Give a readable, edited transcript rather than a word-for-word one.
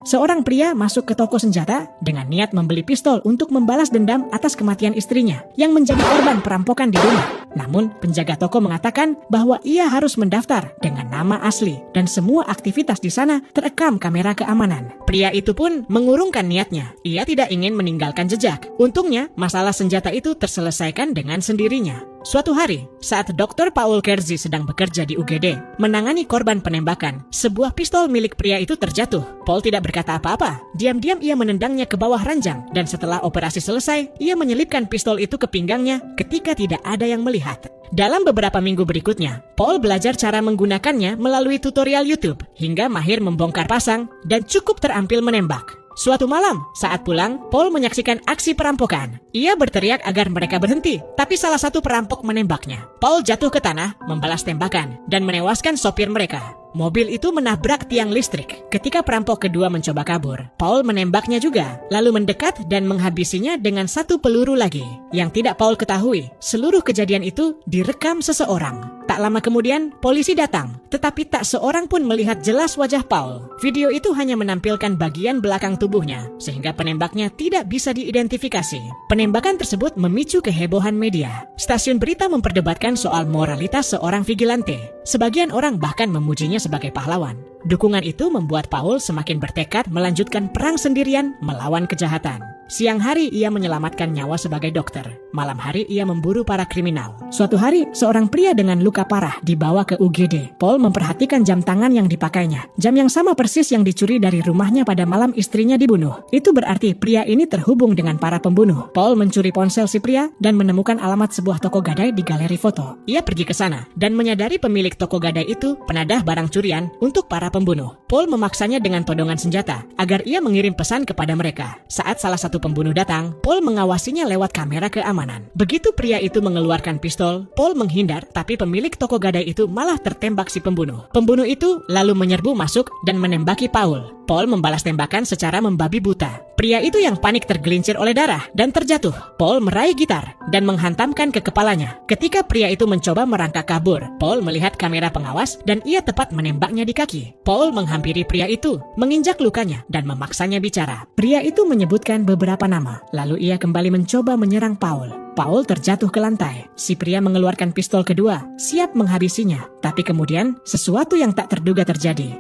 Seorang pria masuk ke toko senjata dengan niat membeli pistol untuk membalas dendam atas kematian istrinya yang menjadi korban perampokan di rumah. Namun, penjaga toko mengatakan bahwa ia harus mendaftar dengan nama asli dan semua aktivitas di sana terekam kamera keamanan. Pria itu pun mengurungkan niatnya. Ia tidak ingin meninggalkan jejak. Untungnya, masalah senjata itu terselesaikan dengan sendirinya. Suatu hari, saat Dr. Paul Kersey sedang bekerja di UGD, menangani korban penembakan, sebuah pistol milik pria itu terjatuh. Paul tidak berkata apa-apa. Diam-diam ia menendangnya ke bawah ranjang, dan setelah operasi selesai, ia menyelipkan pistol itu ke pinggangnya ketika tidak ada yang melihat. Dalam beberapa minggu berikutnya, Paul belajar cara menggunakannya melalui tutorial YouTube, hingga mahir membongkar pasang dan cukup terampil menembak. Suatu malam, saat pulang, Paul menyaksikan aksi perampokan. Ia berteriak agar mereka berhenti, tapi salah satu perampok menembaknya. Paul jatuh ke tanah, membalas tembakan, dan menewaskan sopir mereka. Mobil itu menabrak tiang listrik. Ketika perampok kedua mencoba kabur, Paul menembaknya juga, lalu mendekat dan menghabisinya dengan satu peluru lagi. Yang tidak Paul ketahui, seluruh kejadian itu direkam seseorang. Tak lama kemudian, polisi datang, tetapi tak seorang pun melihat jelas wajah Paul. Video itu hanya menampilkan bagian belakang tubuhnya, sehingga penembaknya tidak bisa diidentifikasi. Penembakan tersebut memicu kehebohan media. Stasiun berita memperdebatkan soal moralitas seorang vigilante. Sebagian orang bahkan memujinya sebagai pahlawan. Dukungan itu membuat Paul semakin bertekad melanjutkan perang sendirian melawan kejahatan. Siang hari ia menyelamatkan nyawa sebagai dokter. Malam hari ia memburu para kriminal. Suatu hari, seorang pria dengan luka parah dibawa ke UGD. Paul memperhatikan jam tangan yang dipakainya. Jam yang sama persis yang dicuri dari rumahnya pada malam istrinya dibunuh. Itu berarti pria ini terhubung dengan para pembunuh. Paul mencuri ponsel si pria dan menemukan alamat sebuah toko gadai di galeri foto. Ia pergi ke sana dan menyadari pemilik toko gadai itu penadah barang curian untuk para pembunuh. Paul memaksanya dengan todongan senjata agar ia mengirim pesan kepada mereka. Saat salah satu pembunuh datang, Paul mengawasinya lewat kamera keamanan. Begitu pria itu mengeluarkan pistol, Paul menghindar, tapi pemilik toko gadai itu malah tertembak si pembunuh. Pembunuh itu lalu menyerbu masuk dan menembaki Paul. Paul membalas tembakan secara membabi buta. Pria itu yang panik tergelincir oleh darah dan terjatuh. Paul meraih gitar dan menghantamkan ke kepalanya. Ketika pria itu mencoba merangkak kabur, Paul melihat kamera pengawas dan ia tepat menembaknya di kaki. Paul menghampiri pria itu, menginjak lukanya dan memaksanya bicara. Pria itu menyebutkan beberapa nama, lalu ia kembali mencoba menyerang Paul. Paul terjatuh ke lantai. Si pria mengeluarkan pistol kedua, siap menghabisinya. Tapi kemudian, sesuatu yang tak terduga terjadi.